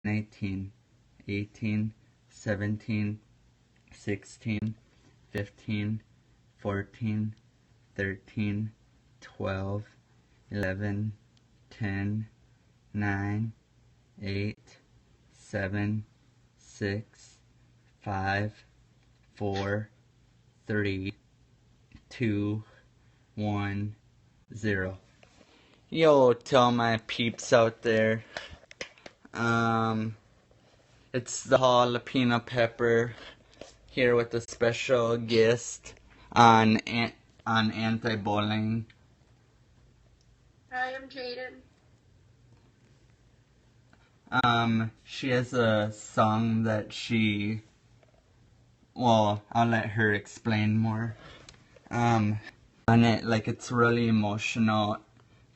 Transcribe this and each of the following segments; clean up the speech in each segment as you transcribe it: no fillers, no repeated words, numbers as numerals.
19, 18, 17, 16, 15, 14, 13, 12, 11, 10, 9, 8, 7, 6, 5, 4, 3, 2, 1, 0. Yo, tell my peeps out there, it's the jalapeno pepper here with a special guest on anti-bullying. Hi, I'm Jade. She has a song that well, I'll let her explain more. On it, like, it's really emotional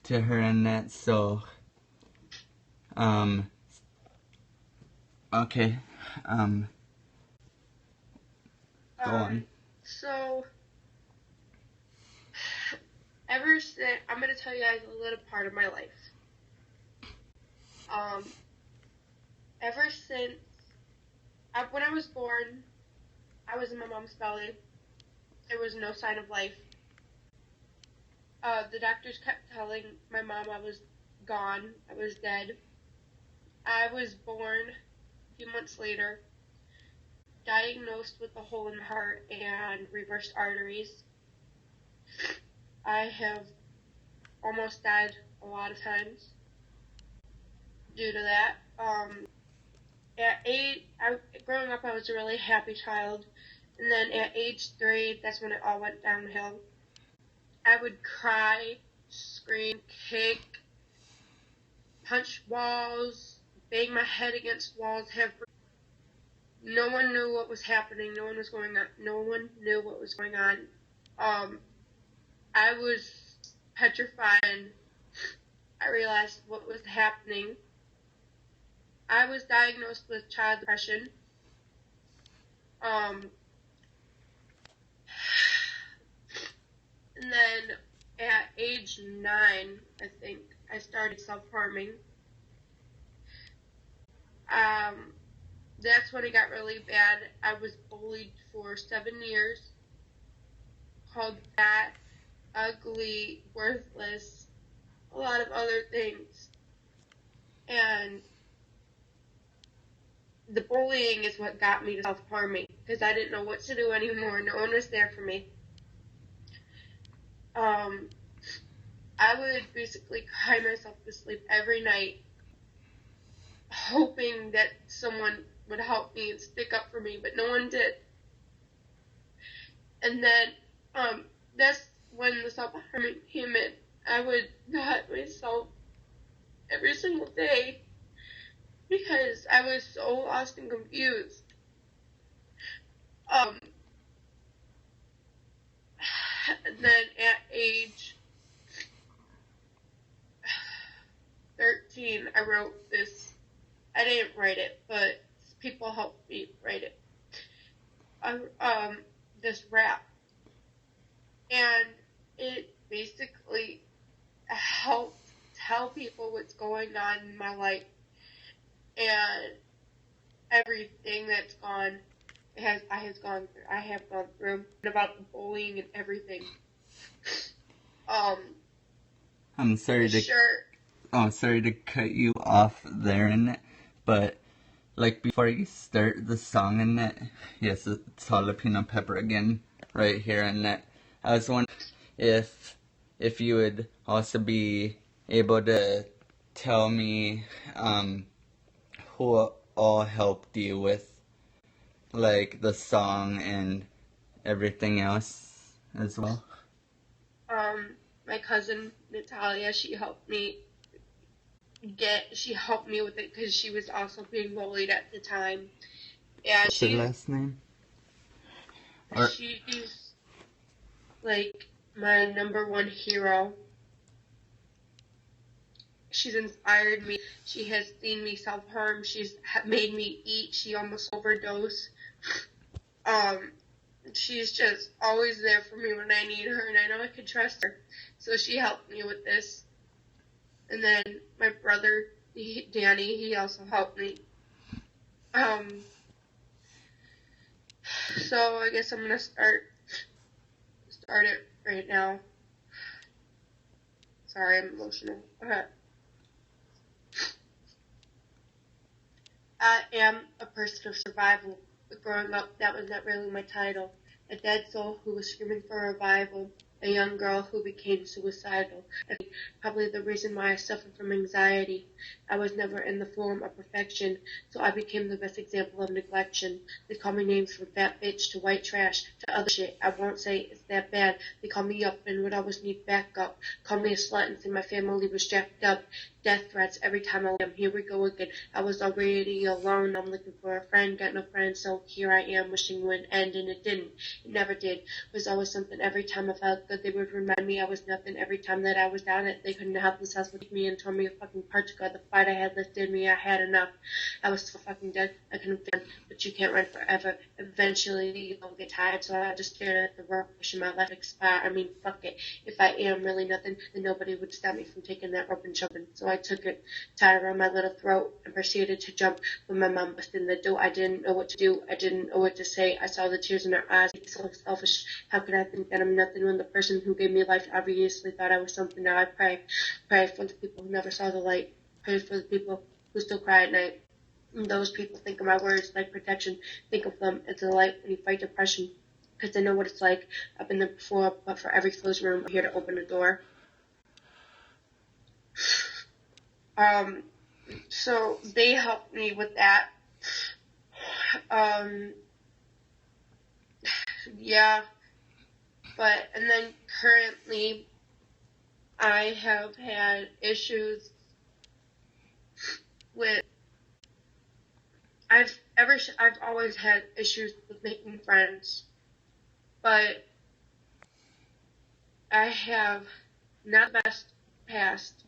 to her in it, so, okay, go on. So, I'm going to tell you guys a little part of my life. Ever since, when I was born, I was in my mom's belly. There was no sign of life. The doctors kept telling my mom I was gone, I was dead. I was born a few months later, diagnosed with a hole in my heart and reversed arteries. I have almost died a lot of times due to that. Growing up, I was a really happy child, and then at age 3, that's when it all went downhill. I would cry, scream, kick, punch walls, bang my head against walls. No one knew what was happening. No one knew what was going on. I was petrified. I realized what was happening. I was diagnosed with child depression. And then at age 9, I think, I started self-harming. That's when it got really bad. I was bullied for 7 years, called fat, ugly, worthless, a lot of other things. And the bullying is what got me to self-harming, because I didn't know what to do anymore. No one was there for me. I would basically cry myself to sleep every night, hoping that someone would help me and stick up for me, but no one did. And then that's when the self-harming came in. I would cut myself every single day because I was so lost and confused. And then at age 13, I wrote this. I didn't write it, but people helped me write it. This rap. And it basically helped tell people what's going on in my life and everything that's I have gone through, and about the bullying and everything. I'm sorry to cut you off there in it, but like before you start the song in it, yes, it's jalapeno pepper again right here in it. I was wondering if you would also be able to tell me who all helped you with like the song and everything else as well. My cousin Natalia, she helped me with it because she was also being bullied at the time. Yeah, What's her last name? She's like my number one hero. She's inspired me. She has seen me self-harm. She's made me eat. She almost overdosed. She's just always there for me when I need her, and I know I can trust her. So she helped me with this. And then my brother, Danny, he also helped me. So I guess I'm gonna start it right now. Sorry, I'm emotional. Okay. I am a person of survival, but growing up, that was not really my title. A dead soul who was screaming for revival. A young girl who became suicidal. Probably the reason why I suffer from anxiety. I was never in the form of perfection, so I became the best example of neglection. They call me names from fat bitch to white trash to other shit. I won't say it's that bad. They call me up and would always need backup. Call me a slut and say my family was jacked up. Death threats every time I am. Here we go again. I was already alone. I'm looking for a friend. Got no friends, so here I am wishing it would end, and it didn't. It never did. It was always something. Every time I felt good, they would remind me I was nothing. Every time that I was down, they couldn't help themselves but take me and tore me a fucking part to God. The fight I had lifted me. I had enough. I was so fucking dead. I couldn't run, but you can't run forever. Eventually, you'll get tired, so I just stared at the rope, wishing my life expired. I mean, fuck it. If I am really nothing, then nobody would stop me from taking that rope and jumping. So I took it, tied around my little throat, and proceeded to jump. When my mom busted in the door, I didn't know what to do. I didn't know what to say. I saw the tears in her eyes. So selfish. How could I think that I'm nothing when the person who gave me life obviously thought I was something? Now I pray for the people who never saw the light. Pray for the people who still cry at night. And those people think of my words like protection. Think of them as a light when you fight depression. Because they know what it's like. I've been there before, but for every closed room, I'm here to open a door. So they helped me with that. Yeah. And then currently, I have had issues with, I've always had issues with making friends, but I have not the best past.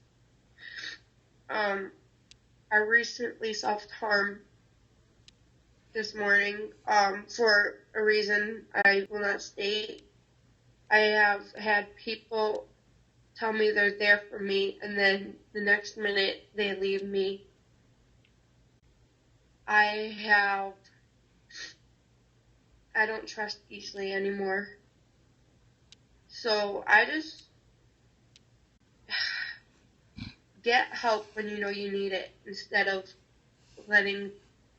I recently self-harmed this morning, for a reason I will not state. I have had people tell me they're there for me, and then the next minute they leave me. I don't trust easily anymore. So I just get help when you know you need it instead of letting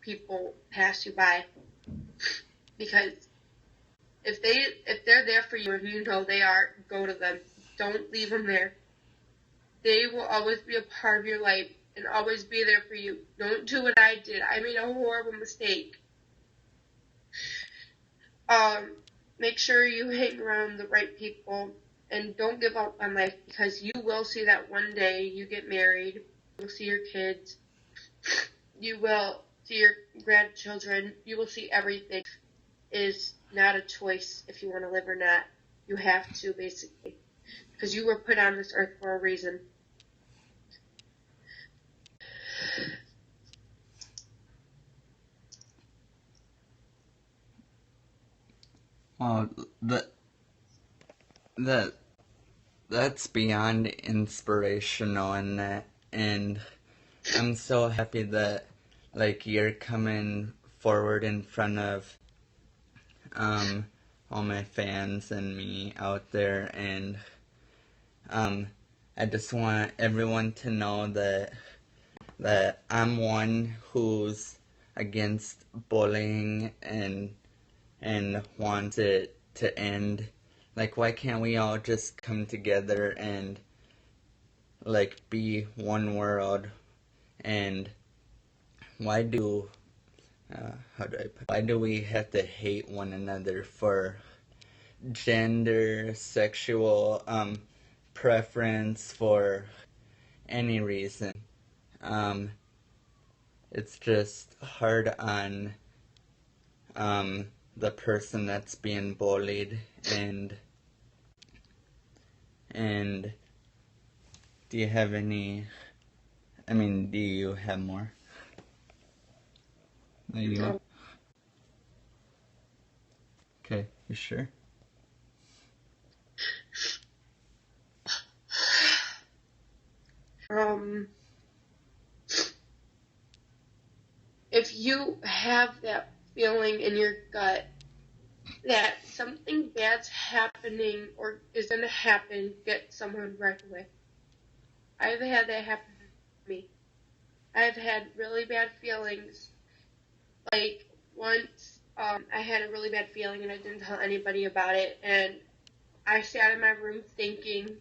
people pass you by. Because if they're there for you and you know they are, go to them. Don't leave them there. They will always be a part of your life and always be there for you. Don't do what I did. I made a horrible mistake. Make sure you hang around the right people and don't give up on life, because you will see that one day you get married, you'll see your kids, you will see your grandchildren, you will see everything. It is not a choice if you want to live or not. You have to, basically, because you were put on this earth for a reason. Oh, that's beyond inspirational, and I'm so happy that like you're coming forward in front of all my fans and me out there, and I just want everyone to know that I'm one who's against bullying and wants it to end. Like, why can't we all just come together and like be one world? And why do why do we have to hate one another for gender, sexual preference, for any reason? It's just hard on the person that's being bullied, and do you have any, do you have more? No, you okay, you sure? if you have that feeling in your gut that something bad's happening or is going to happen, get someone right away. I've had that happen to me. I've had really bad feelings. Like, once I had a really bad feeling and I didn't tell anybody about it, and I sat in my room thinking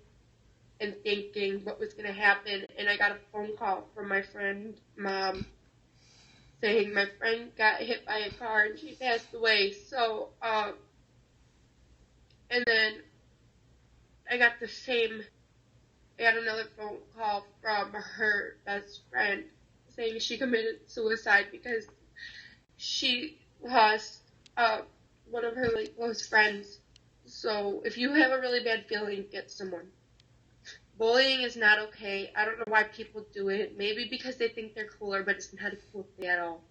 what was going to happen, and I got a phone call from my friend's mom saying my friend got hit by a car and she passed away. So, and then I got another phone call from her best friend saying she committed suicide because she lost one of her really close friends. So if you have a really bad feeling, get someone. Bullying is not okay. I don't know why people do it. Maybe because they think they're cooler, but it's not a cool thing at all.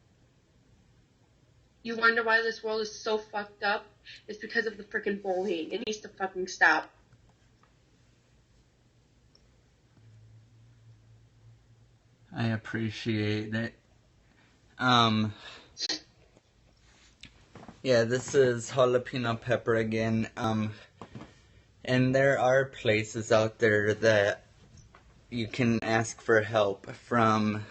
You wonder why this world is so fucked up? It's because of the freaking bullying. It needs to fucking stop. I appreciate it. Yeah, this is Jalapeno Pepper again. And there are places out there that you can ask for help from.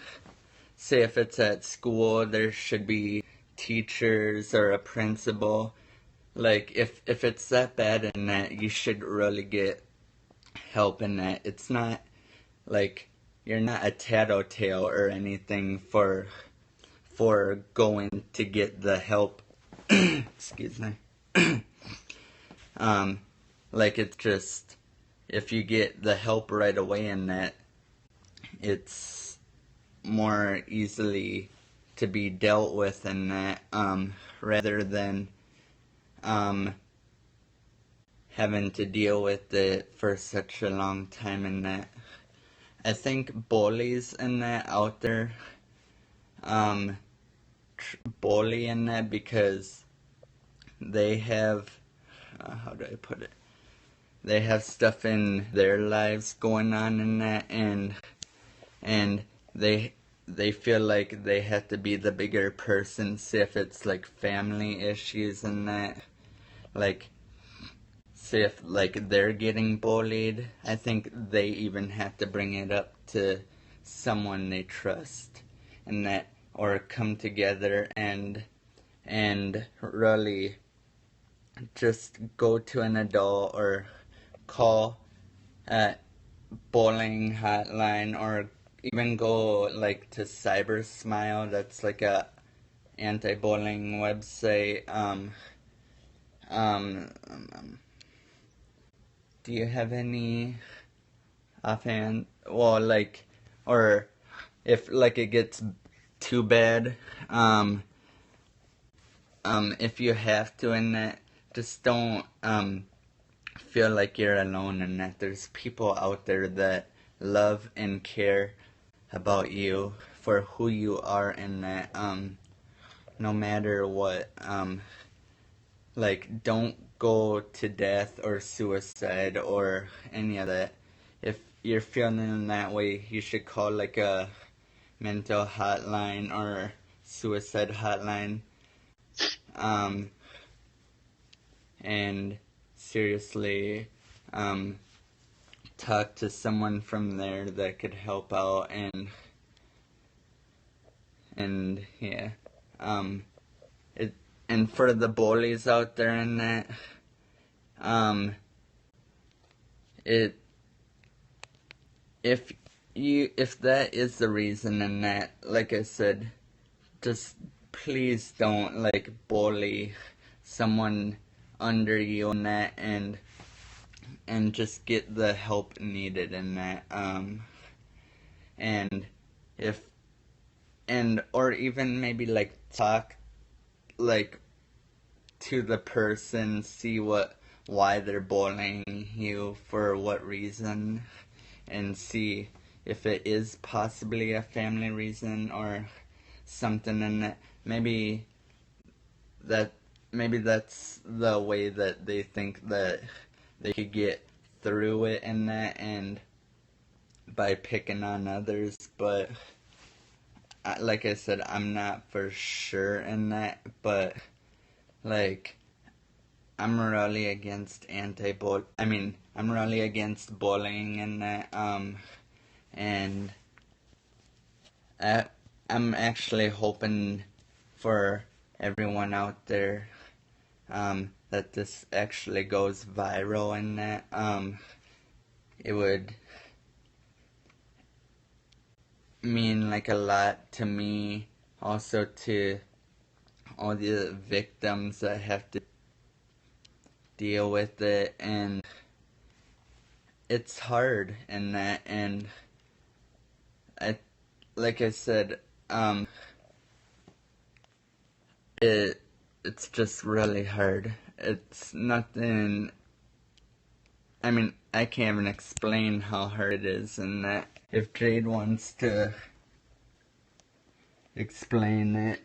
Say if it's at school, there should be teachers or a principal. Like, if it's that bad in that, you should really get help in that. It's not, like, you're not a tattletale or anything for going to get the help. Excuse me. Like, it's just, if you get the help right away in that, it's more easily to be dealt with in that, rather than having to deal with it for such a long time in that. I think bullies in that out there bully in that because they have, how do I put it? They have stuff in their lives going on in that, and they feel like they have to be the bigger person. See if it's like family issues and that, like, see if like they're getting bullied. I think they even have to bring it up to someone they trust, and that, or come together and really just go to an adult or call a bullying hotline, or even go like to Cyber Smile. That's like a anti-bullying website. Do you have any offhand? Well, like, or if like it gets too bad, if you have to in that, just don't feel like you're alone in that. There's people out there that love and care about you for who you are in that, no matter what. Like, don't go to death or suicide or any of that. If you're feeling in that way, you should call like a mental hotline or suicide hotline. And seriously, talk to someone from there that could help out, and yeah, and for the bullies out there in that, it if that is the reason in that, like I said, just please don't like bully someone under you in that, and just get the help needed in that, and if or even maybe like talk like to the person, see why they're bullying you, for what reason, and see if it is possibly a family reason or something in it. Maybe that's the way that they think that they could get through it in that, and by picking on others. But like I said, I'm not for sure in that, but like I'm really against I'm really against bullying and that. And I, I'm actually hoping for everyone out there that this actually goes viral and that it would mean like a lot to me, also to all the victims that have to deal with it, and it's hard and that, and I, like I said, it's just really hard. It's nothing. I mean, I can't even explain how hard it is, and that if Jade wants to explain it.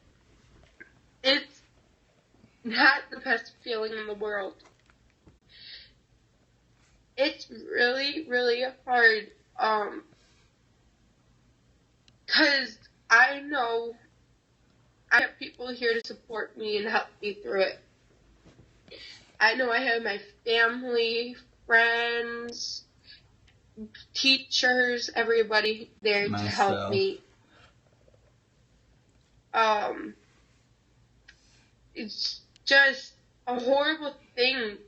It's not the best feeling in the world. It's really, really hard, 'cause I know I have people here to support me and help me through it. I know I have my family, friends, teachers, everybody there to help me. It's just a horrible thing.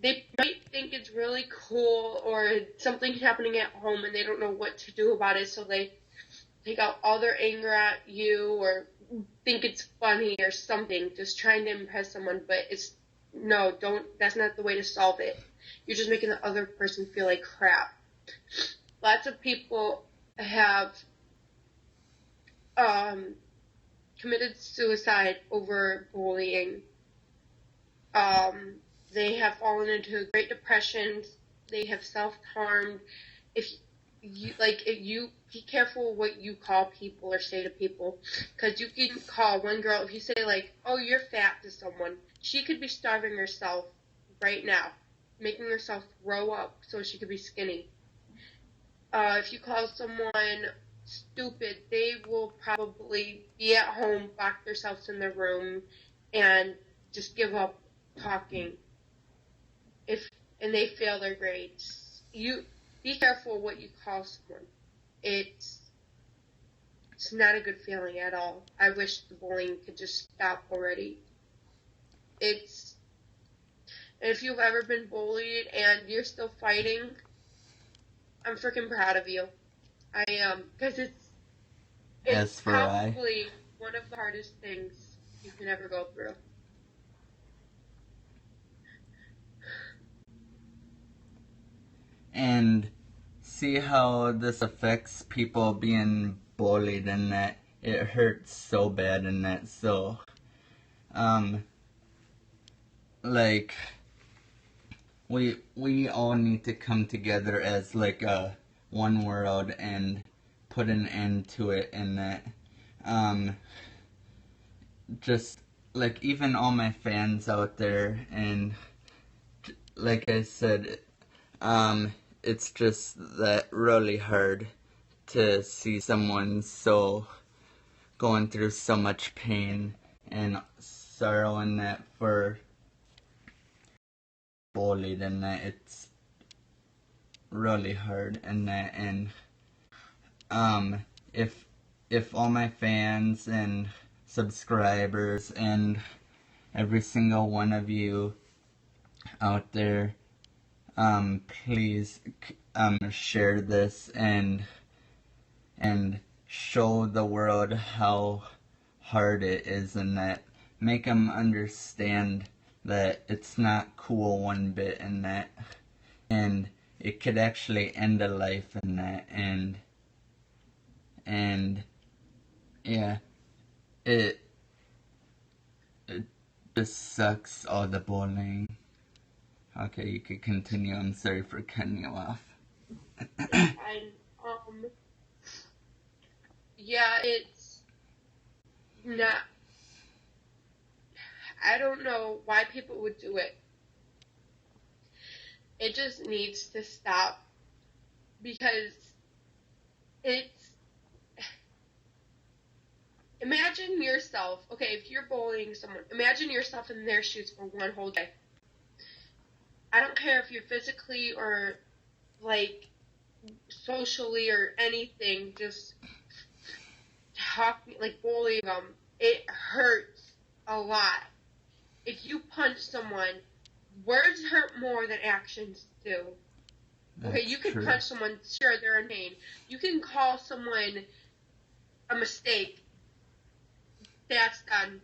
They might think it's really cool or something happening at home and they don't know what to do about it, so they take out all their anger at you or think it's funny or something, just trying to impress someone, but that's not the way to solve it. You're just making the other person feel like crap. Lots of people have committed suicide over bullying. They have fallen into Great Depressions. They have self-harmed. If you be careful what you call people or say to people, because you can call one girl, if you say like, "Oh, you're fat" to someone, she could be starving herself right now, making herself throw up so she could be skinny. If you call someone stupid, they will probably be at home, lock themselves in their room, and just give up talking. And they fail their grades. You be careful what you call someone. It's not a good feeling at all. I wish the bullying could just stop already. If you've ever been bullied and you're still fighting, I'm freaking proud of you. I am, because it's probably one of the hardest things you can ever go through. And see how this affects people being bullied and that it hurts so bad and that, so like we all need to come together as like a one world and put an end to it, and that just like even all my fans out there, and like I said, it's just that really hard to see someone so going through so much pain and sorrow and that for bullied, and that it's really hard and that, and if all my fans and subscribers and every single one of you out there please share this and show the world how hard it is, and that make them understand that it's not cool one bit, and that and it could actually end a life in that, and yeah, it just sucks, all the bullying. Okay, you could continue. I'm sorry for cutting you off. Yeah, it's not. I don't know why people would do it. It just needs to stop, because imagine yourself, okay, if you're bullying someone, imagine yourself in their shoes for one whole day. I don't care if you're physically or, like, socially or anything, just bullying them. It hurts a lot. If you punch someone, words hurt more than actions do. Okay, you can punch someone, sure, they're in pain. You can call someone a mistake. That's done.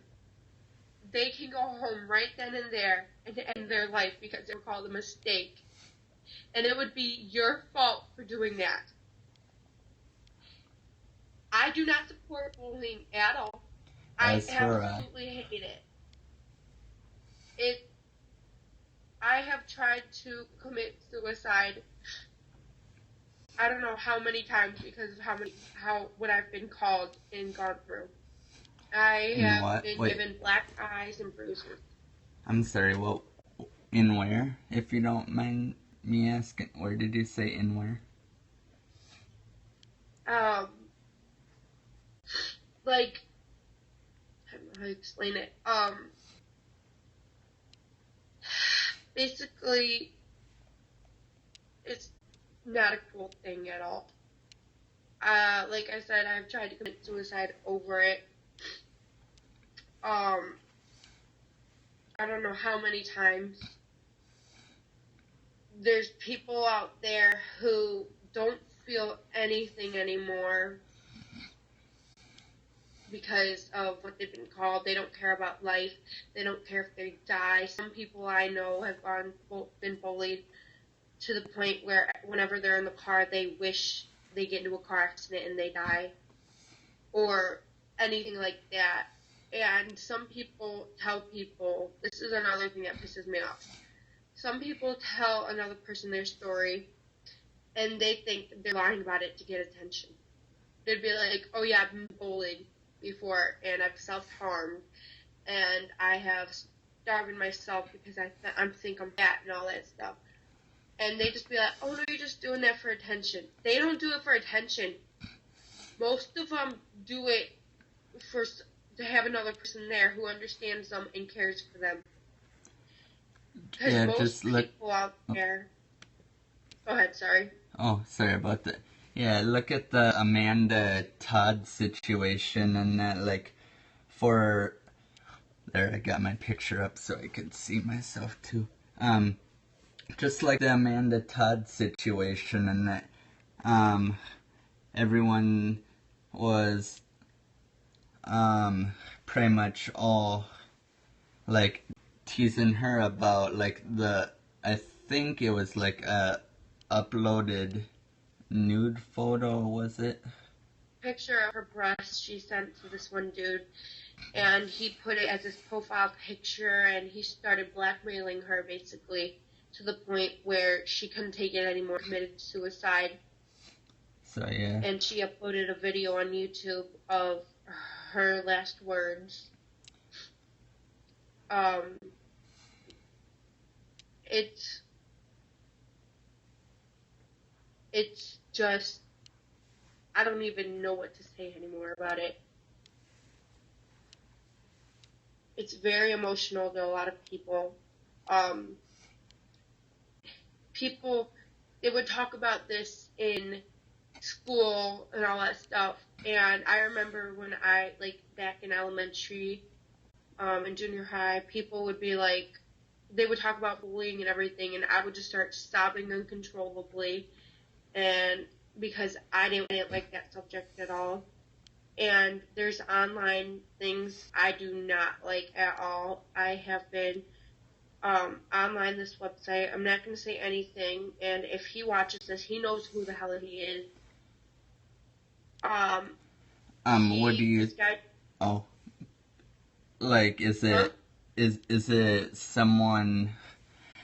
They can go home right then and there and end their life because they were called a mistake. And it would be your fault for doing that. I do not support bullying at all. I absolutely hate it. I have tried to commit suicide. I don't know how many times because of what I've been called and gone through. I have been given black eyes and bruises. I'm sorry, well, in where? If you don't mind me asking, where did you say in where? Like, I don't know how to explain it. Basically, it's not a cool thing at all. Like I said, I've tried to commit suicide over it. I don't know how many times. There's people out there who don't feel anything anymore because of what they've been called. They don't care about life. They don't care if they die. Some people I know have been bullied to the point where whenever they're in the car, they wish they get into a car accident and they die, or anything like that. And some people tell people, this is another thing that pisses me off. Some people tell another person their story, and they think they're lying about it to get attention. They'd be like, oh yeah, I've been bullied before, and I've self-harmed, and I have starved myself because I think I'm fat and all that stuff. And they just be like, oh no, you're just doing that for attention. They don't do it for attention. Most of them do it to have another person there who understands them and cares for them. Because most people out there... Go ahead, sorry. Oh, sorry about that. Yeah, look at the Amanda Todd situation and that, like, there, I got my picture up so I could see myself too. Just like the Amanda Todd situation and that, everyone was, pretty much all, like, teasing her about, like, I think it was, like, a uploaded nude photo, was it? Picture of her breast she sent to this one dude, and he put it as his profile picture, and he started blackmailing her, basically, to the point where she couldn't take it anymore, committed suicide. So, yeah. And she uploaded a video on YouTube of her last words. It's just, I don't even know what to say anymore about it. It's very emotional to a lot of people. They would talk about this in school and all that stuff. And I remember when back in elementary, and junior high, people would be like, they would talk about bullying and everything, and I would just start sobbing uncontrollably, and because I didn't like that subject at all. And there's online things I do not like at all. I have been online this website. I'm not going to say anything, and if he watches this, he knows who the hell he is. What do you... Oh. Like, is it... Is it someone...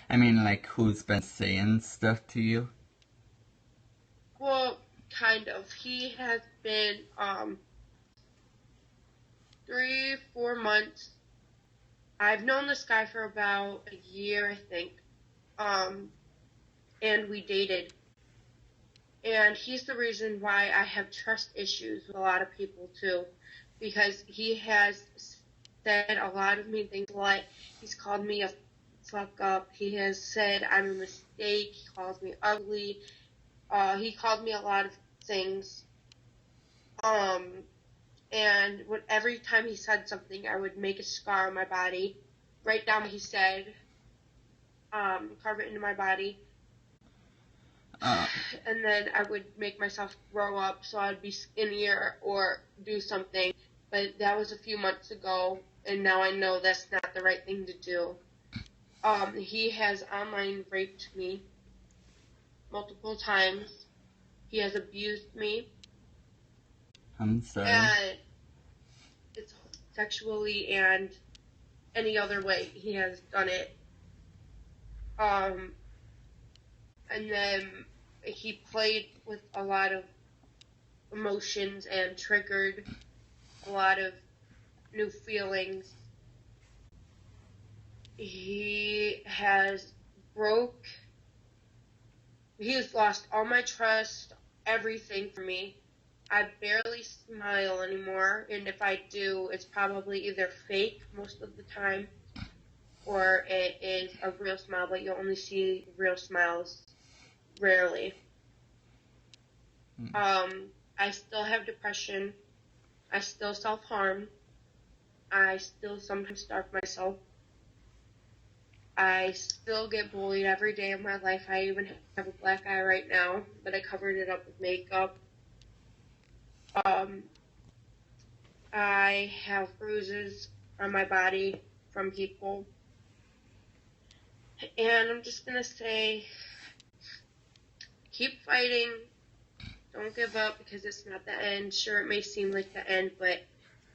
I mean, like, who's been saying stuff to you? Well, kind of. He has been, 3-4 months. I've known this guy for about a year, I think. And we dated. And he's the reason why I have trust issues with a lot of people, too. because he has said a lot of mean things. He's called me a fuck up. He has said I'm a mistake. He calls me ugly. He called me a lot of things. And every time he said something, I would make a scar on my body, write down what he said, carve it into my body. And then I would make myself grow up so I'd be skinnier or do something. But that was a few months ago, and now I know that's not the right thing to do. He has online raped me multiple times. He has abused me. I'm sorry. And it's sexually and any other way he has done it. And then he played with a lot of emotions and triggered a lot of new feelings. He has lost all my trust, everything for me. I barely smile anymore, and if I do, it's probably either fake most of the time, or it is a real smile, but you'll only see real smiles rarely. I still have depression. I still self-harm. I still sometimes starve myself. I still get bullied every day of my life. I even have a black eye right now, but I covered it up with makeup. I have bruises on my body from people. And I'm just going to say, keep fighting. Don't give up, because it's not the end. Sure, it may seem like the end, but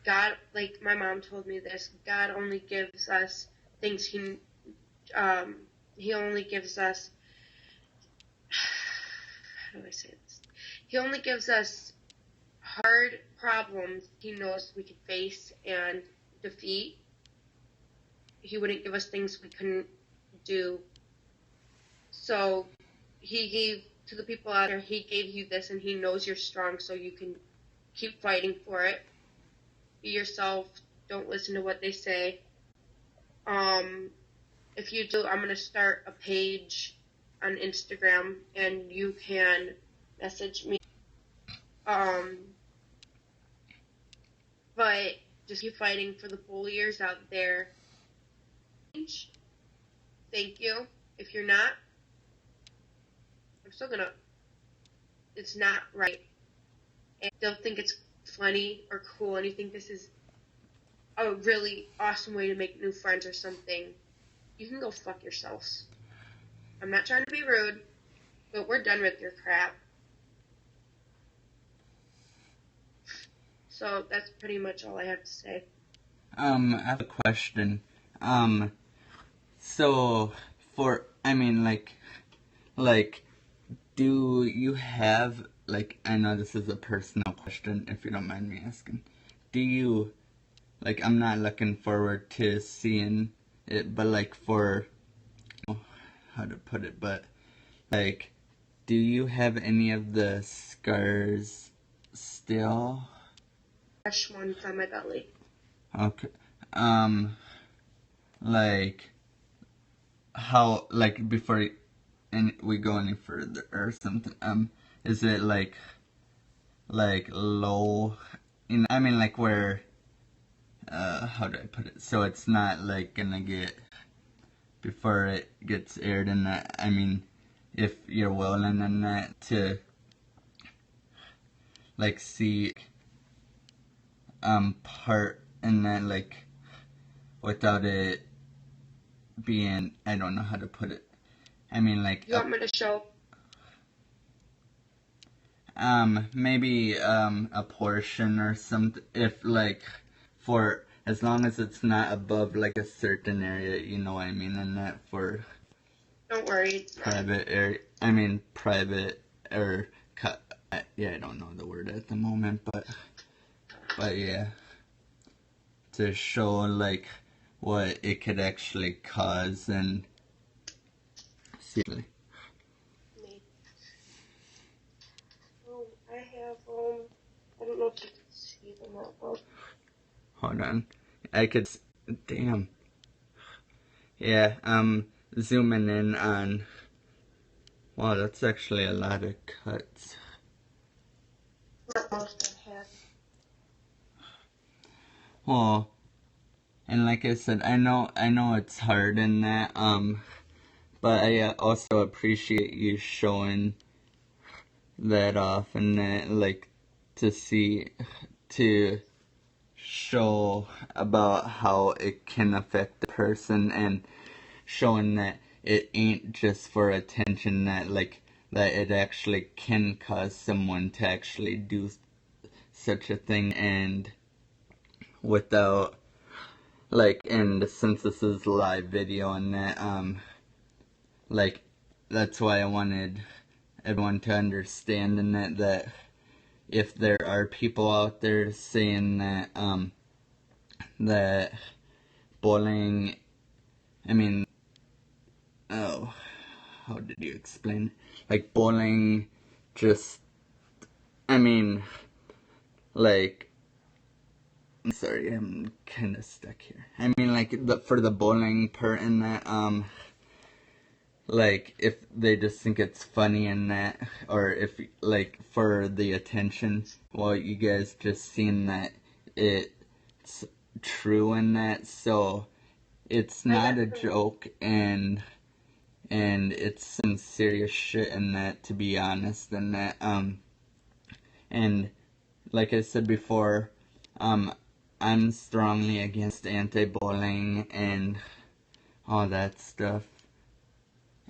God, like my mom told me this, God only gives us things He only gives us, how do I say this? He only gives us hard problems He knows we could face and defeat. He wouldn't give us things we couldn't do. So He gave to the people out there, He gave you this, and He knows you're strong, so you can keep fighting for it. Be yourself. Don't listen to what they say. If you do, I'm going to start a page on Instagram, and you can message me. But just keep fighting for the bulliers out there. Thank you. If you're not, I'm still gonna. It's not right. And don't think it's funny or cool, and you think this is a really awesome way to make new friends or something, you can go fuck yourselves. I'm not trying to be rude, but we're done with your crap. So that's pretty much all I have to say. I have a question. So do you have, I know this is a personal question, if you don't mind me asking. Do you, I'm not looking forward to seeing it, but how to put it, but, do you have any of the scars still? Fresh ones on my belly. Okay. How, before we go any further or something, is it low, where, how do I put it, so it's not gonna get, before it gets aired, and if you're willing in that to see part in that, without it being, I don't know how to put it, you want me to show? Maybe a portion or something, if for as long as it's not above a certain area, you know what I mean, and that for don't worry, private area, private or cut, yeah, I don't know the word at the moment, but yeah, to show what it could actually cause and seriously. I have I don't know if you can see them that well. Hold on. I could. Damn. Yeah, zooming in on. Wow, that's actually a lot of cuts. Most I had. Well, and like I said, I know it's hard in that, but I also appreciate you showing that off and that, like, to show about how it can affect the person and showing that it ain't just for attention, that like that it actually can cause someone to actually do such a thing, and without like, and since this is live video and that, like, that's why I wanted everyone to understand in that if there are people out there saying that that bullying, I mean, oh, how did you explain? Like, bullying just, I mean, like, I'm sorry, I'm kind of stuck here. I mean, like, for the bullying part in that, like, if they just think it's funny and that, or if, like, for the attention, well, you guys just seen that it's true in that, so it's not a joke, and it's some serious shit in that, to be honest, in that, and like I said before, I'm strongly against anti-bullying and all that stuff,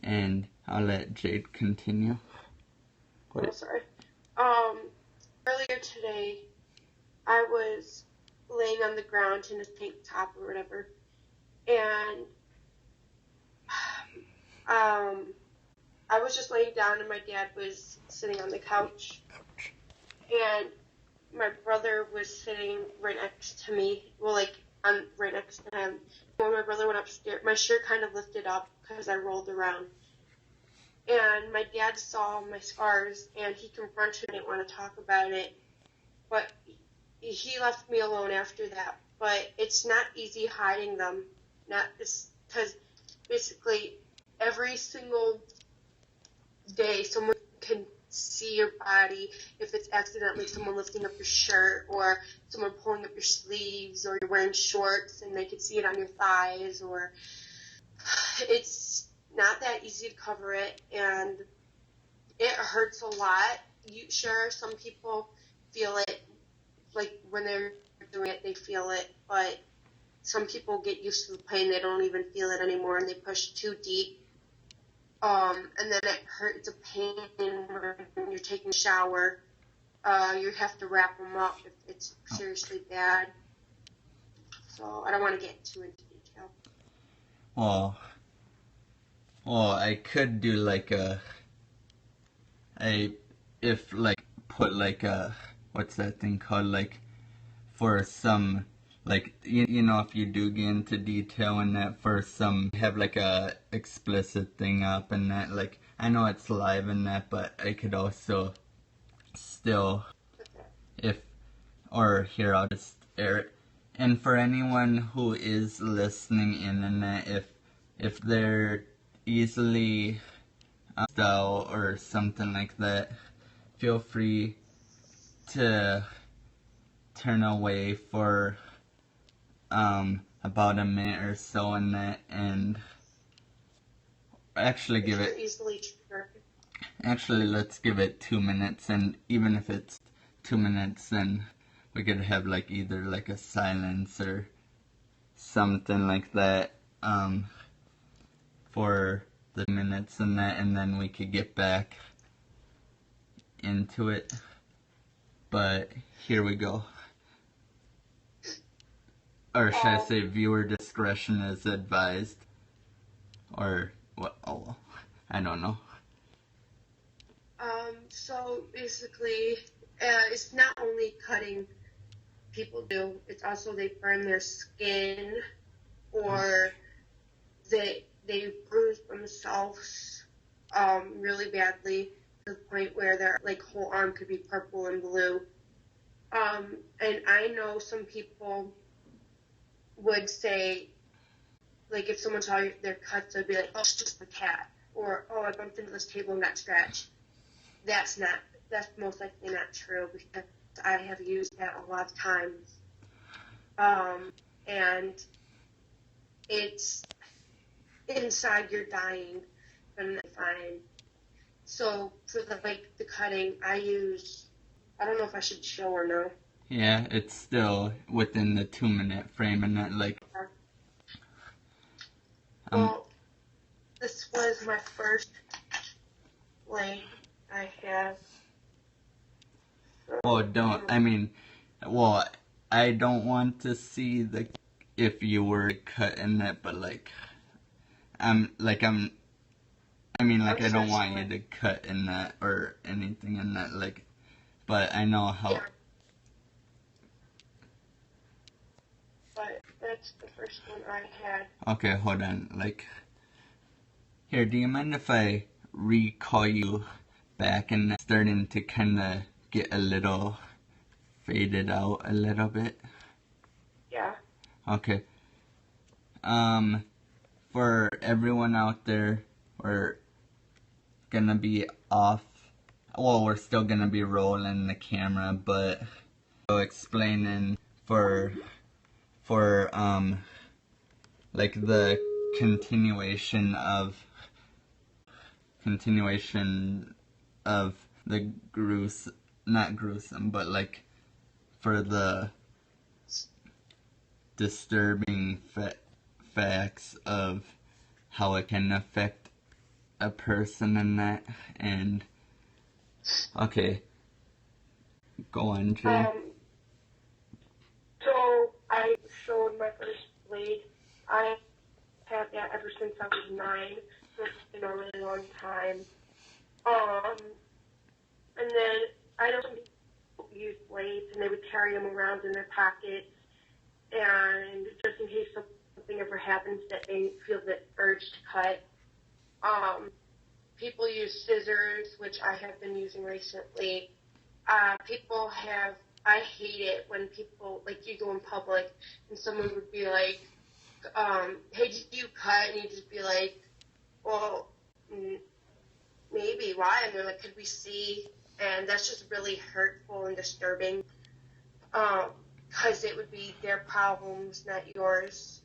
and I'll let Jade continue. Oh, sorry. Earlier today, I was laying on the ground in a tank top or whatever, and I was just laying down, and my dad was sitting on the couch, and my brother was sitting right next to me. Well, like, I'm right next to him. When my brother went upstairs, my shirt kind of lifted up because I rolled around. And my dad saw my scars, and he confronted me. I didn't want to talk about it, but he left me alone after that. But it's not easy hiding them. Not because basically every single day someone can see your body if it's accidentally someone lifting up your shirt or someone pulling up your sleeves, or you're wearing shorts and they can see it on your thighs, or it's not that easy to cover it, and it hurts a lot. Sure, some people feel it, like when they're doing it, they feel it, but some people get used to the pain, they don't even feel it anymore, and they push too deep. And then it hurts, it's a pain when you're taking a shower. You have to wrap them up if it's seriously bad. So I don't want to get too into detail. Well, I could do like if like put like what's that thing called, like, for some, like, you know, if you do get into detail in that, for some, have like a explicit thing up and that, like, I know it's live in that, but I could also still, if, or here, I'll just air it. And for anyone who is listening in and that, if they're easily out or something like that, feel free to turn away for about a minute or so in that, and actually give it, actually let's give it 2 minutes, and even if it's 2 minutes, then we could have like either like a silence or something like that for the minutes and that, and then we could get back into it. But here we go. Or should I say viewer discretion is advised? Or what? Oh, I don't know. So basically, it's not only cutting people do, it's also they burn their skin, or they bruise themselves really badly to the point where their like whole arm could be purple and blue. And I know some people would say, like, if someone saw their cuts, they'd be like, oh, it's just a cat. Or, oh, I bumped into this table and got scratched. That's most likely not true, because I have used that a lot of times. And it's inside you're dying, and fine. So for the cutting, I don't know if I should show or no. Yeah, it's still within the 2-minute frame, and that well, this was my first blade I have. Well, I don't want to see if you were cutting it, but I don't want you to cut in that or anything in that, but I know how. Yeah. But that's the first one I had. Okay, hold on. Here, do you mind if I recall you back and starting to kind of get a little faded out a little bit? Yeah. Okay. For everyone out there, we're gonna be off. Well, we're still gonna be rolling the camera, but explaining for the continuation of the not gruesome, but for the disturbing facts of how it can affect a person and that. And okay, go on, Jay. So I showed my first blade. I had that ever since I was 9, so it's been a really long time. And then I know some people use blades and they would carry them around in their pockets, and just in case something ever happens that they feel the urge to cut. People use scissors, which I have been using recently. I hate it when people, you go in public and someone would be like, hey, did you cut? And you just be like, well, maybe, why? And they're like, could we see? And that's just really hurtful and disturbing, because it would be their problems, not yours.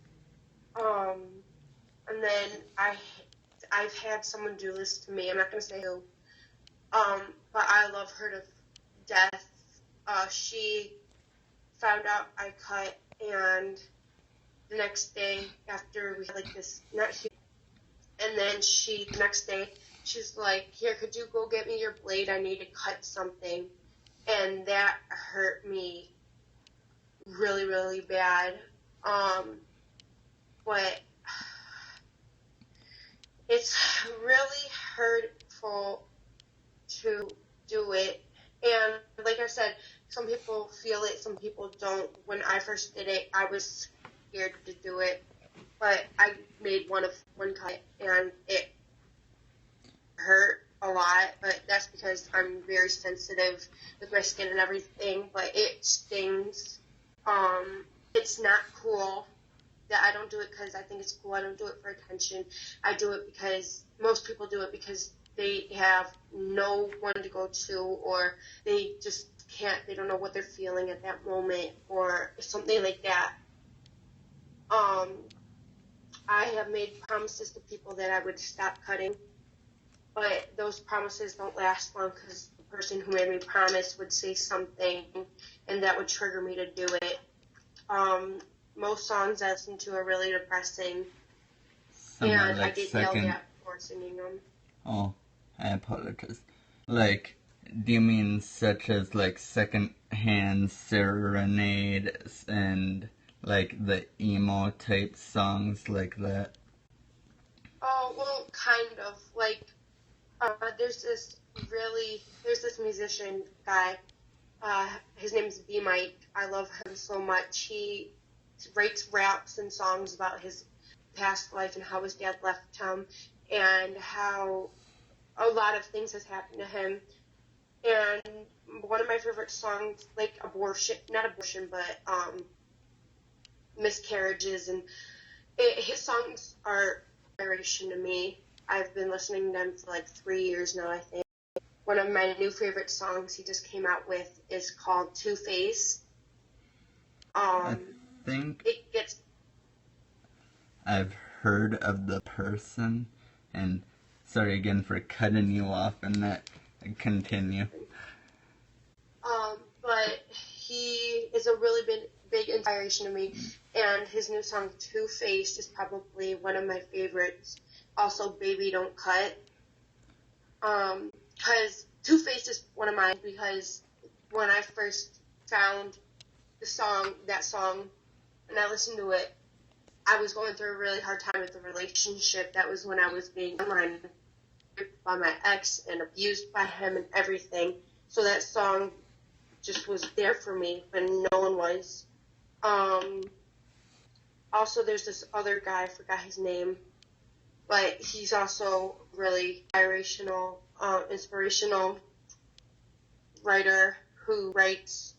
And then I've had someone do this to me. I'm not going to say who. But I love her to death. She found out I cut, and the next day after we had and then the next day, she's like, here, could you go get me your blade? I need to cut something. And that hurt me really, really bad. But it's really hurtful to do it. And like I said, some people feel it, some people don't. When I first did it, I was scared to do it. But I made one cut, and it hurt a lot. But that's because I'm very sensitive with my skin and everything. But it stings. It's not cool that I don't do it because I think it's cool. I don't do it for attention. I do it because most people do it because they have no one to go to, or they just can't, they don't know what they're feeling at that moment, or something like that. I have made promises to people that I would stop cutting, but those promises don't last long because the person who made me promise would say something, and that would trigger me to do it. Most songs I listen to are really depressing, and I get yelled at for singing them. Oh, I apologize. Do you mean such as secondhand serenades and the emo type songs like that? Oh, well, kind of. There's this musician guy. His name's B Mike. I love him so much. He writes raps and songs about his past life and how his dad left him and how a lot of things has happened to him. And one of my favorite songs, not abortion, but miscarriages, and his songs are inspiration to me. I've been listening to them for like 3 years now, I think. One of my new favorite songs he just came out with is called Two-Face. I think I've heard of the person, and sorry again for cutting you off and that. Continue. But he is a really big inspiration to me, and his new song Two-Face is probably one of my favorites. Also, Baby Don't Cut. Because Two-Face is one of mine, because when I first found that song, and I listened to it, I was going through a really hard time with the relationship. That was when I was being online by my ex and abused by him and everything. So that song just was there for me when no one was. Also, there's this other guy, I forgot his name, but he's also really inspirational writer who writes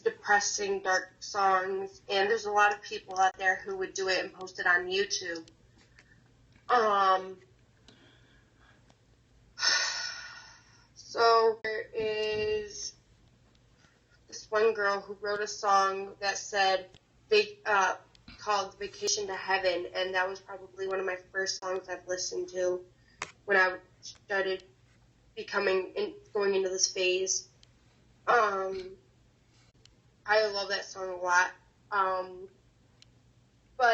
depressing, dark songs, and there's a lot of people out there who would do it and post it on YouTube. So there is this one girl who wrote a song that said, called Vacation to Heaven, and that was probably one of my first songs I've listened to when I started going into this phase. I love that song a lot. But I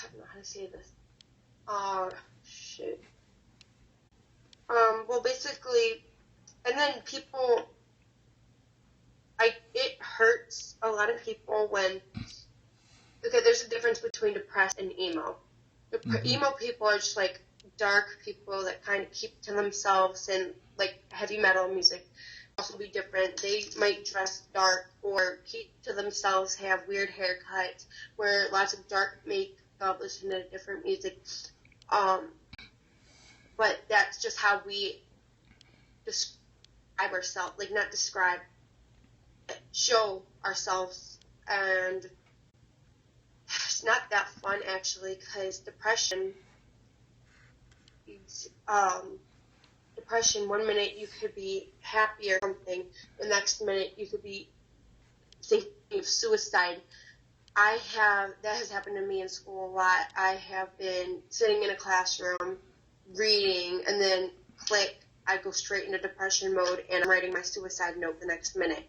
don't know how to say this. Shit. Well, basically, and then it hurts a lot of people because there's a difference between depressed and emo. Emo people are just like dark people that kind of keep to themselves, and like heavy metal music also be different. They might dress dark or keep to themselves, have weird haircuts, wear lots of dark makeup, listen to different music. But that's just how we describe ourselves, like not describe, show ourselves, and it's not that fun actually, because depression, 1 minute you could be happy or something, the next minute you could be thinking of suicide. That has happened to me in school a lot. I have been sitting in a classroom reading, and then I go straight into depression mode, and I'm writing my suicide note the next minute.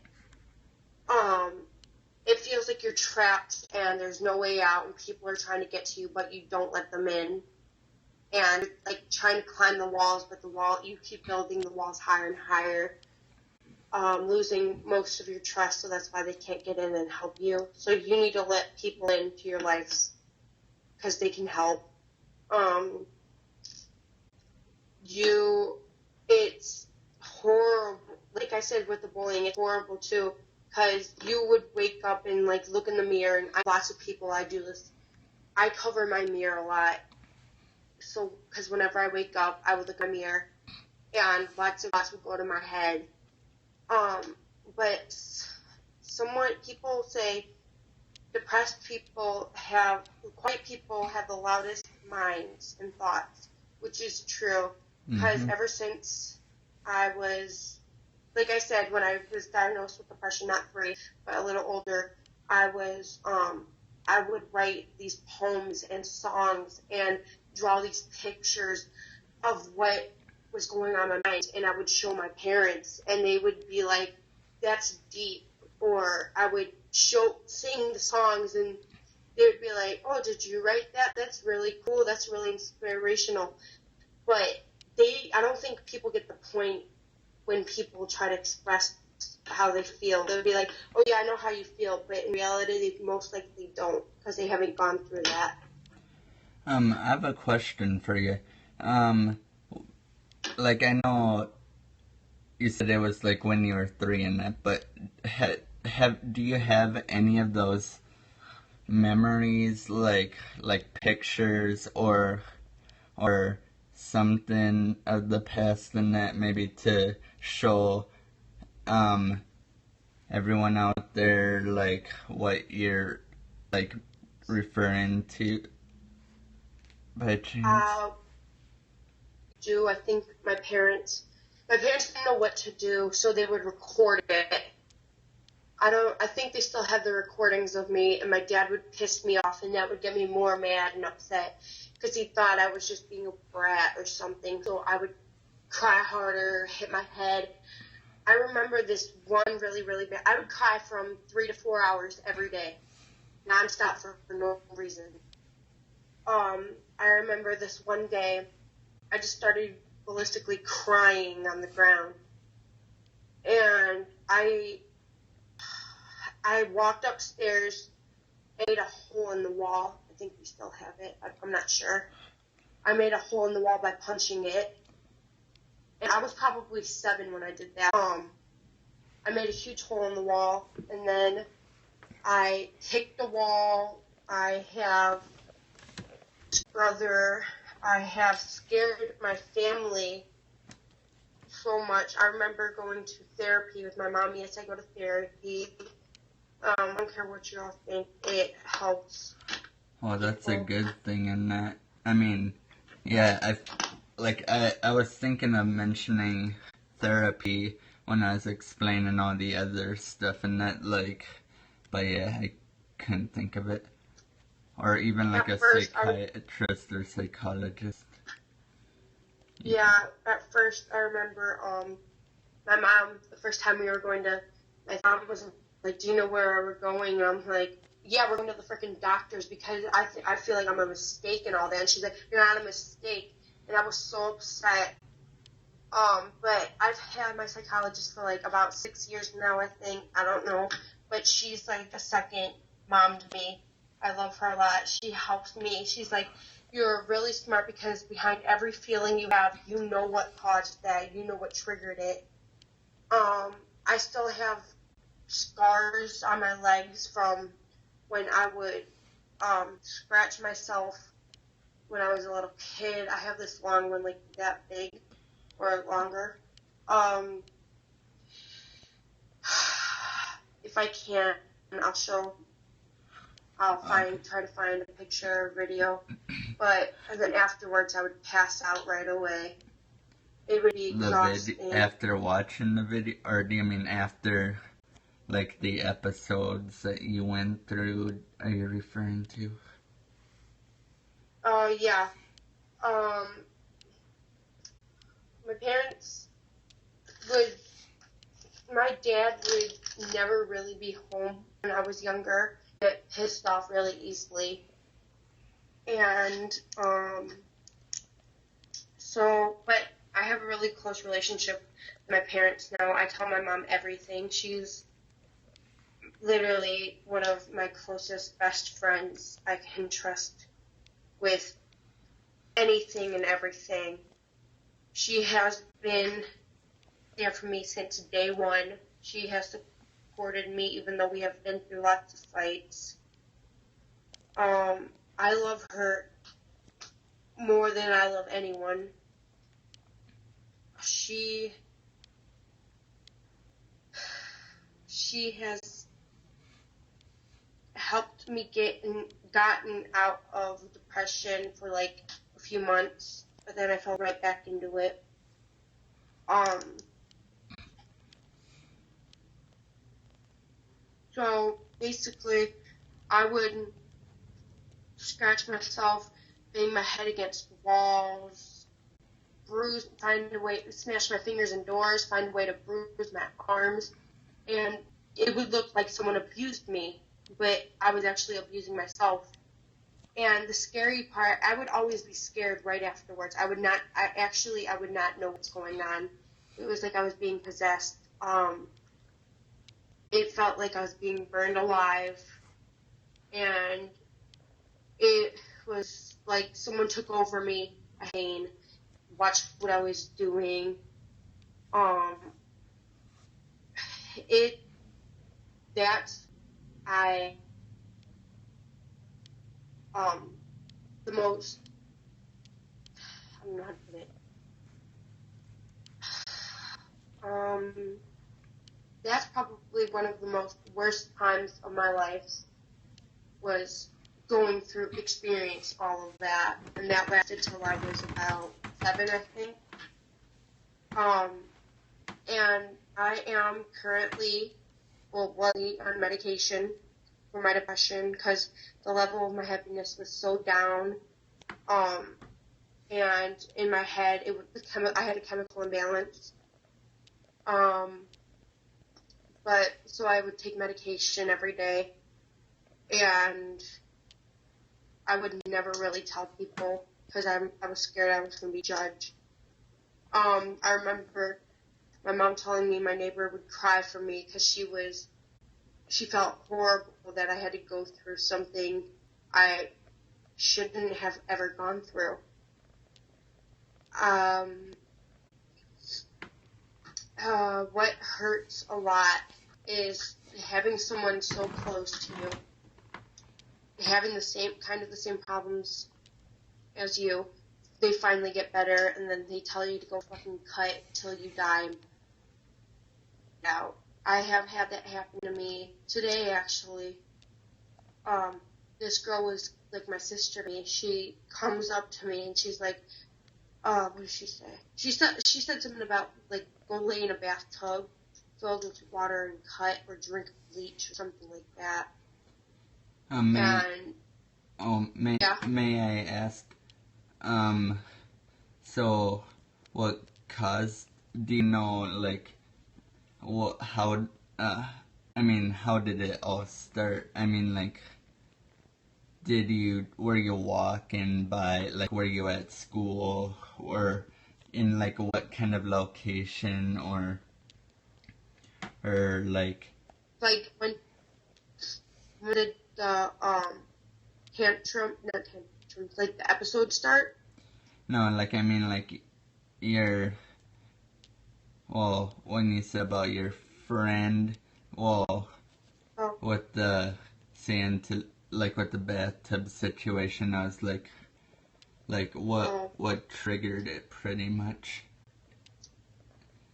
It feels like you're trapped and there's no way out, and people are trying to get to you, but you don't let them in. And like trying to climb the walls, but you keep building the walls higher and higher, losing most of your trust, so that's why they can't get in and help you. So you need to let people into your lives because they can help. It's horrible. Like I said, with the bullying, it's horrible too, because you would wake up and like look in the mirror, and lots of people, I do this. I cover my mirror a lot. So, because whenever I wake up, I would look in the mirror, and lots of thoughts would go to my head. But people say quiet people have the loudest minds and thoughts, which is true. Because ever since I was, like I said, when I was diagnosed with depression, not 3, but a little older, I would write these poems and songs and draw these pictures of what was going on in my mind, and I would show my parents, and they would be like, that's deep. Or I would sing the songs, and they would be like, oh, did you write that? That's really cool. That's really inspirational. But I don't think people get the point when people try to express how they feel. They'll be like, oh yeah, I know how you feel, but in reality, they most likely don't, because they haven't gone through that. I have a question for you. Like, I know you said it was like when you were 3 and that, but do you have any of those memories, like pictures or something of the past and that, maybe to show everyone out out there, like, what you're, like, referring to by chance? I think my parents didn't know what to do, so they would record it. I think they still have the recordings of me, and my dad would piss me off, and that would get me more mad and upset, because he thought I was just being a brat or something, so I would cry harder, hit my head. I remember this one really, really bad. I would cry from 3 to 4 hours every day, nonstop for no reason. I remember this one day, I just started ballistically crying on the ground, and I walked upstairs, made a hole in the wall. I think we still have it. I'm not sure. I made a hole in the wall by punching it, and I was probably 7 when I did that. I made a huge hole in the wall, and then I kicked the wall. I have brother. I have scared my family so much. I remember going to therapy with my mom. Yes, I go to therapy. I don't care what you all think. It helps. Well, that's a good thing in that. I mean, yeah, I was thinking of mentioning therapy when I was explaining all the other stuff and that, like, but yeah, I couldn't think of it. Or even like a psychiatrist or psychologist. Yeah, at first I remember my mom, the first time we were going to, my mom was like, do you know where we're going? And I'm like, yeah, we're going to the freaking doctors because I feel like I'm a mistake and all that. And she's like, you're not a mistake. And I was so upset. But I've had my psychologist for like about 6 years now, I think. I don't know. But she's like a second mom to me. I love her a lot. She helps me. She's like, you're really smart because behind every feeling you have, you know what caused that. You know what triggered it. I still have scars on my legs from when I would scratch myself when I was a little kid. I have this long one, like that big or longer. If I can, I'll try to find a picture or video. But and then afterwards, I would pass out right away. It would be exhausting. After watching the video, or do you mean after, like, the episodes that you went through, are you referring to? Yeah. My dad would never really be home when I was younger. I get pissed off really easily. And, but I have a really close relationship with my parents now. I tell my mom everything. She's literally one of my closest best friends I can trust with anything and everything. She has been there for me since day one. She has supported me even though we have been through lots of fights. I love her more than I love anyone. She has helped me gotten out of depression for like a few months, but then I fell right back into it. So basically, I would scratch myself, bang my head against walls, smash my fingers in doors, find a way to bruise my arms, and it would look like someone abused me, but I was actually abusing myself. And the scary part, I would always be scared right afterwards. I would not know what's going on. It was like I was being possessed. It felt like I was being burned alive, and it was like someone took over me. I watched what I was doing. The most, I don't know how to put it. that's probably one of the most worst times of my life, was going through experience all of that, and that lasted till I was about 7, I think. And I am currently, was on medication for my depression because the level of my happiness was so down. And in my head, I had a chemical imbalance. But so I would take medication every day, and I would never really tell people because I was scared I was going to be judged. I remember my mom telling me my neighbor would cry for me because she felt horrible that I had to go through something I shouldn't have ever gone through. What hurts a lot is having someone so close to you, having the same problems as you. They finally get better, and then they tell you to go fucking cut till you die. Now, I have had that happen to me today, actually. This girl was like my sister to me. She comes up to me and she's like, what did she say? She said something about, like, go lay in a bathtub filled with water and cut, or drink bleach or something like that. May I ask, so what caused, do you know, like, how did it all start? I mean, like, were you walking by, like, were you at school, or in, like, what kind of location, or like... Like, when did the, not tantrums, like, the episode start? No, like, I mean, like, when you said about your friend, with the with the bathtub situation, I was like, what triggered it, pretty much?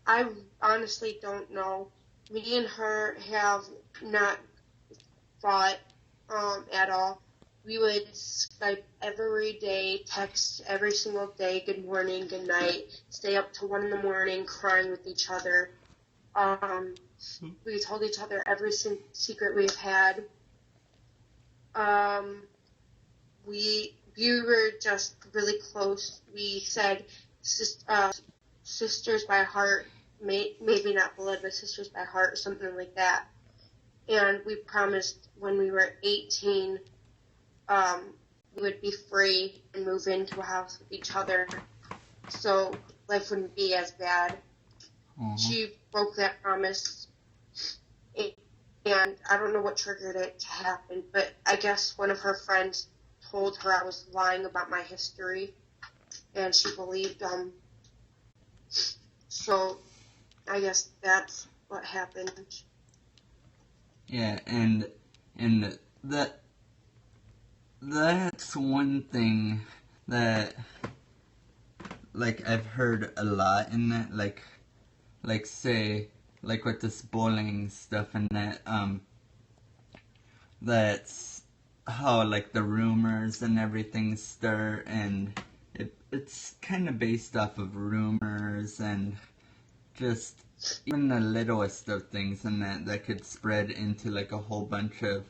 I honestly don't know. Me and her have not fought, at all. We would Skype every day, text every single day, good morning, good night, stay up till 1 a.m. crying with each other. We told each other every secret we've had. We were just really close. We said sisters by heart, maybe not blood, but sisters by heart, or something like that. And we promised when we were 18, we would be free and move into a house with each other, so life wouldn't be as bad. Mm-hmm. She broke that promise, and I don't know what triggered it to happen, but I guess one of her friends told her I was lying about my history, and she believed them. So I guess that's what happened. Yeah, and that's one thing that, like, I've heard a lot in that, like say, like with this bullying stuff and that, that's how, like, the rumors and everything start, and it's kind of based off of rumors and just even the littlest of things, and that could spread into, like, a whole bunch of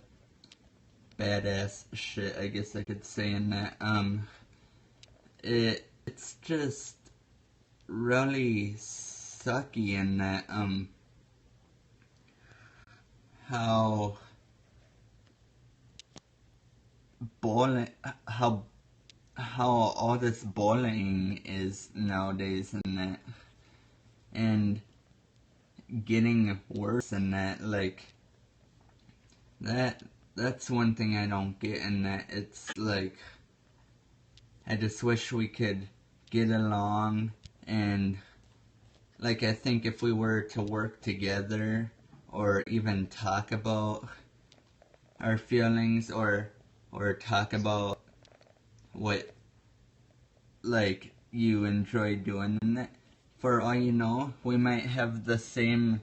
badass shit, I guess I could say, in that, it's just really sucky in that, how all this bullying is nowadays, and that, and getting worse, and that, like, that's one thing I don't get, and that it's like, I just wish we could get along, and, like, I think if we were to work together, or even talk about our feelings, or talk about what, like, you enjoy doing, and that, for all you know, we might have the same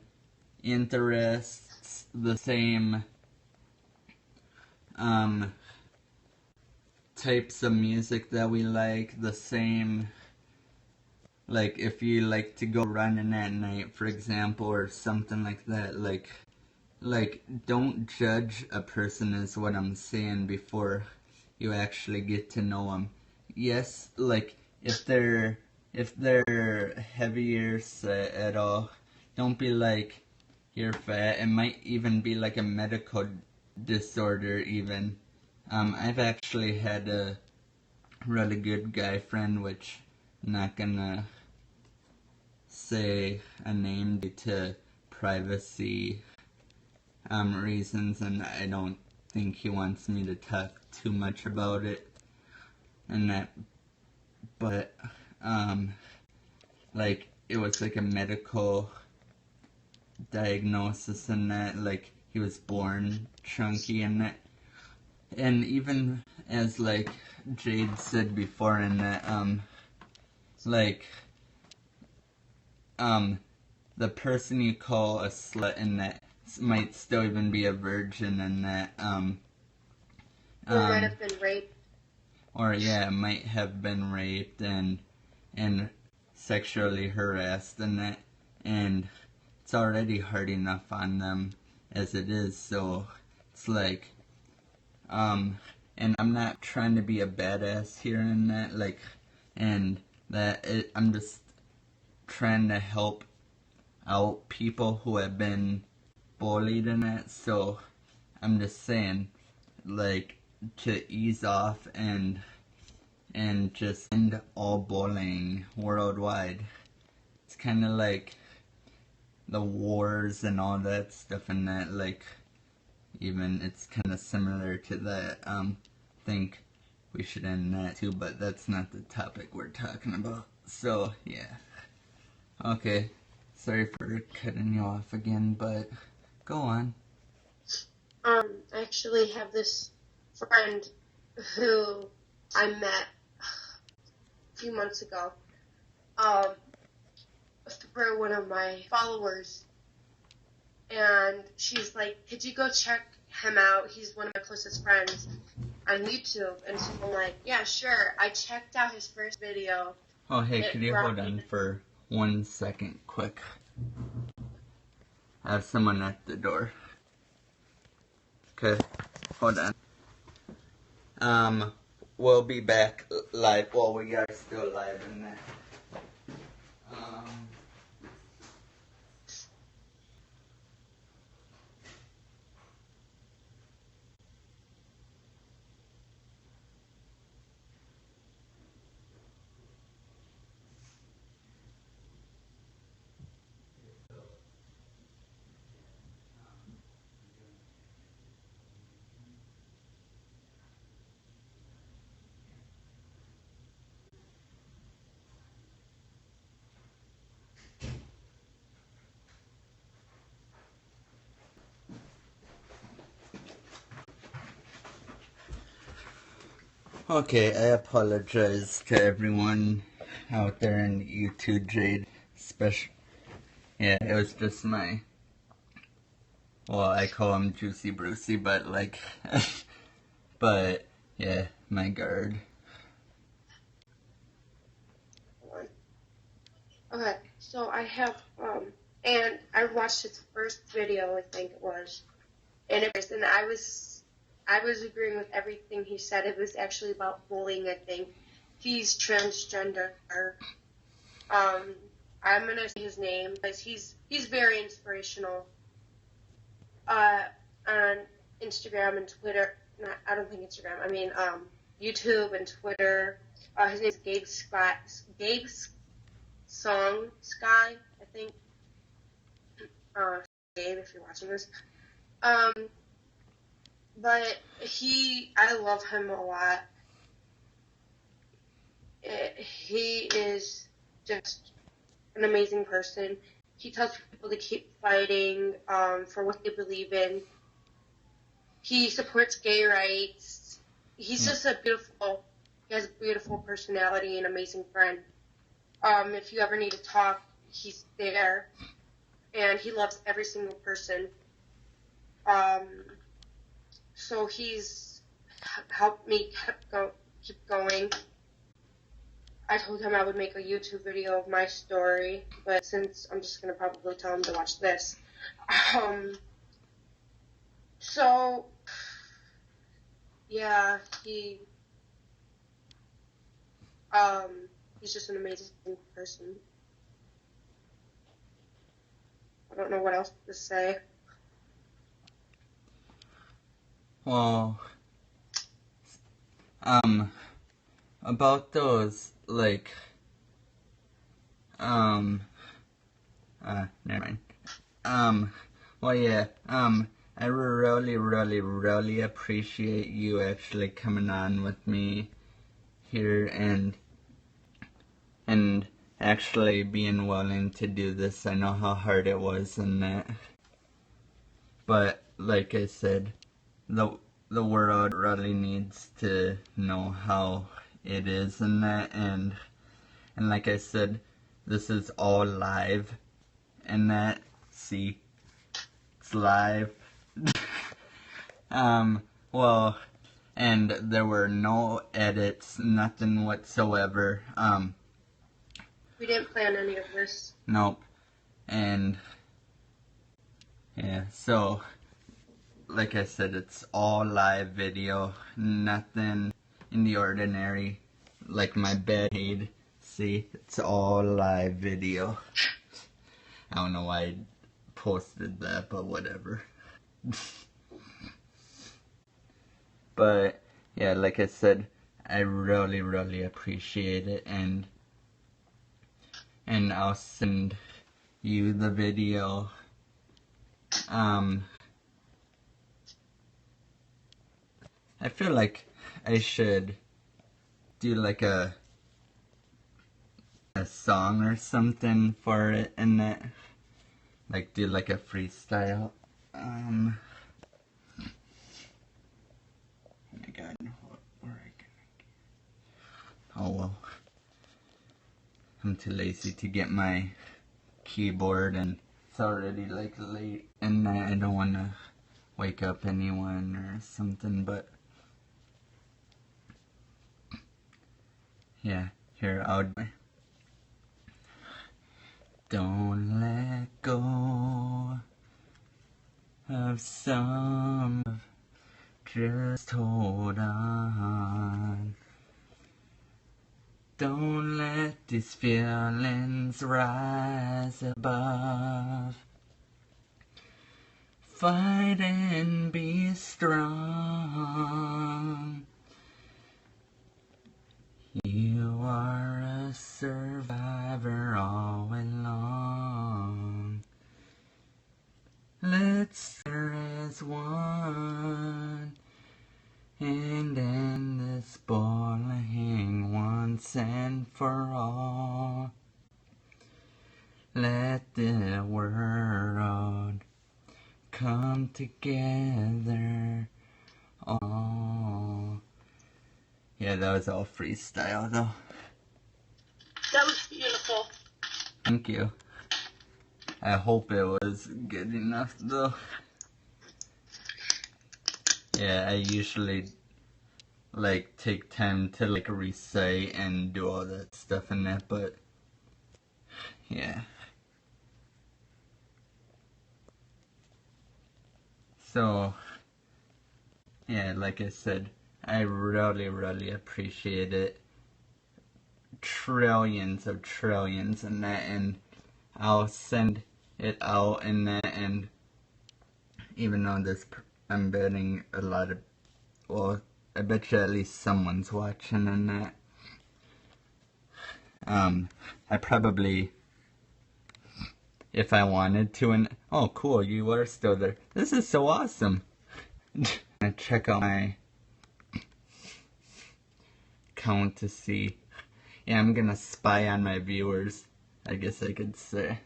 interests, the same types of music that we like, the same, like if you like to go running at night, for example, or something like that, like don't judge a person is what I'm saying before you actually get to know them. Yes, like if they're heavier set at all, don't be like you're fat. It might even be like a medical disorder even. I've actually had a really good guy friend, which I'm not gonna say a name due to privacy reasons, and I don't think he wants me to talk too much about it and that, but like it was like a medical diagnosis and that, like he was born chunky and that, and even as like Jade said before in that, like the person you call a slut in that might still even be a virgin and that or might have been raped, or yeah, might have been raped and sexually harassed and that, and it's already hard enough on them as it is. So it's like and I'm not trying to be a badass here and that, like, and I'm just trying to help out people who have been bullied and that. So I'm just saying, like, to ease off and just end all bullying worldwide. It's kind of like the wars and all that stuff and that, like, even it's kind of similar to that. Think we should end that too, but that's not the topic we're talking about. So yeah, okay, sorry for cutting you off again, but go on. I actually have this friend who I met a few months ago through one of my followers, and she's like, could you go check him out? He's one of my closest friends on YouTube. And so I'm like, yeah, sure. I checked out his first video. Oh, hey, could you hold on for 1 second quick? I have someone at the door. Okay, hold on. We'll be back live. Well, we are still live in that. Okay, I apologize to everyone out there and you too, Jade. Yeah, it was just my, well, I call him Juicy Brucey, but like, but yeah, my guard. Okay, so I have, and I watched his first video, I think it was, and I was agreeing with everything he said. It was actually about bullying, I think. He's transgender. I'm gonna say his name because he's very inspirational. On Instagram and Twitter. I don't think Instagram. I mean, YouTube and Twitter. His name is Gabe Song Sky, I think. Gabe, if you're watching this. But I love him a lot. He is just an amazing person. He tells people to keep fighting for what they believe in. He supports gay rights. He's just he has a beautiful personality and amazing friend. If you ever need to talk, he's there. and he loves every single person. So he's helped me keep going. I told him I would make a YouTube video of my story, but since I'm just going to probably tell him to watch this. So, yeah, he's just an amazing person. I don't know what else to say. Well, about those, like, never mind. Well, yeah, I really, really, really appreciate you actually coming on with me here and actually being willing to do this. I know how hard it was and that. But, like I said, the world really needs to know how it is and that, and like I said, this is all live and that. See, it's live. Well, and there were no edits, nothing whatsoever. We didn't plan any of this. Nope. And yeah, so like I said, it's all live video, nothing in the ordinary, like my bed. See, it's all live video. I don't know why I posted that, but whatever. But yeah, like I said, I really, really appreciate it, and I'll send you the video. I feel like I should do like a song or something for it, and that, like, do like a freestyle. Oh my god, where I can. Oh well, I'm too lazy to get my keyboard, and it's already like late, and I don't want to wake up anyone or something. But yeah, here I'll do it. Don't let go of some, just hold on. Don't let these feelings rise above. Fight and be strong. You are a survivor all along. Let's share as one and end this bullying once and for all. Let the world come together. Oh, yeah, that was all freestyle though. That was beautiful. Thank you. I hope it was good enough though. Yeah, I usually like take time to like recite and do all that stuff in that, but yeah. So yeah, like I said, I really, really appreciate it. Trillions of trillions in that, and I'll send it out in that, and even though this, I'm betting a lot of, well, I bet you at least someone's watching in that. I probably, if I wanted to, and oh cool, you are still there. This is so awesome. I check out my account to see. Yeah, I'm gonna spy on my viewers, I guess I could say.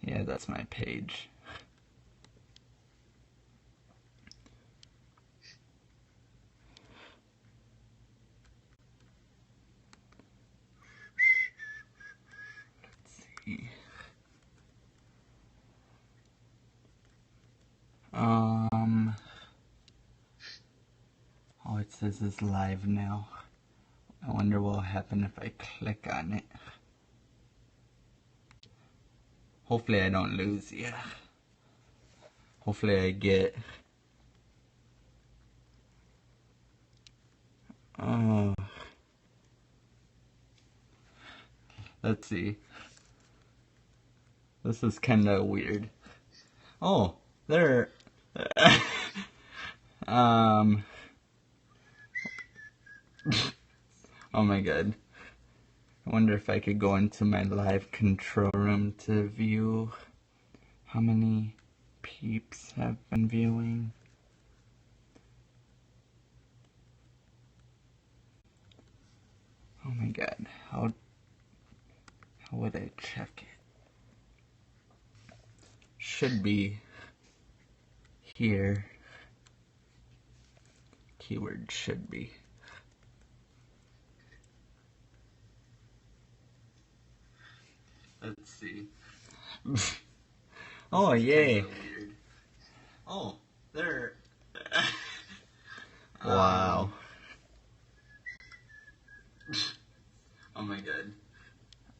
Yeah, that's my page. says it's live now. I wonder what will happen if I click on it. Hopefully I don't lose you. Hopefully I get... Oh. Let's see. This is kind of weird. Oh, there... Oh my god. I wonder if I could go into my live control room to view how many peeps have been viewing. Oh my god, how would I check it? Should be here. Keyword should be. Let's see. Oh, yay. Oh, there. Wow. Oh my god.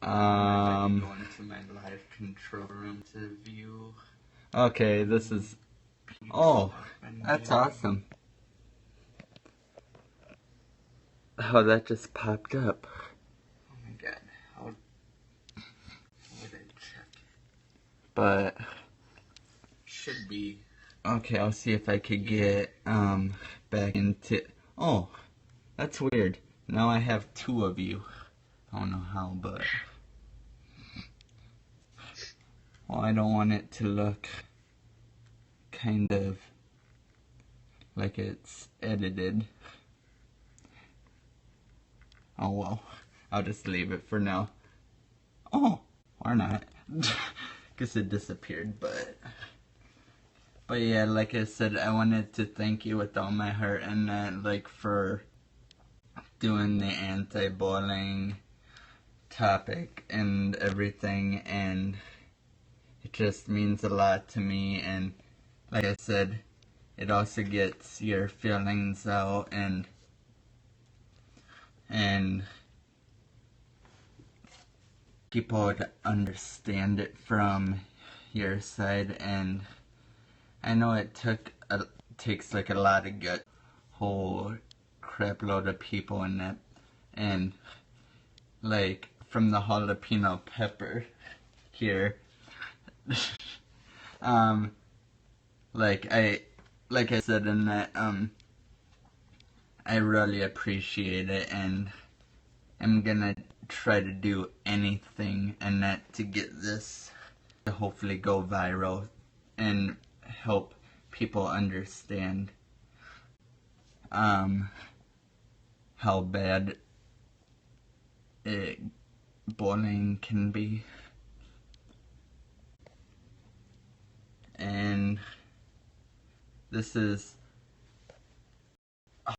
Go into my live control room to view. Okay, this is... Oh, that's awesome. Oh, that just popped up. Oh my god, how would I check it? But... should be... Okay, I'll see if I could get, back into... Oh, that's weird. Now I have 2 of you. I don't know how, but... Well, I don't want it to look kind of like it's edited. Oh well, I'll just leave it for now. Oh, or not. Guess it disappeared, but yeah, like I said, I wanted to thank you with all my heart, and like for doing the anti-bullying topic and everything, and it just means a lot to me. And like I said, it also gets your feelings out, and people would understand it from your side. And I know it takes like a lot of gut, whole crap load of people in that, and like from the jalapeno pepper here, like I said in that, I really appreciate it, and I'm gonna try to do anything and that to get this to hopefully go viral and help people understand how bad bullying can be. And this is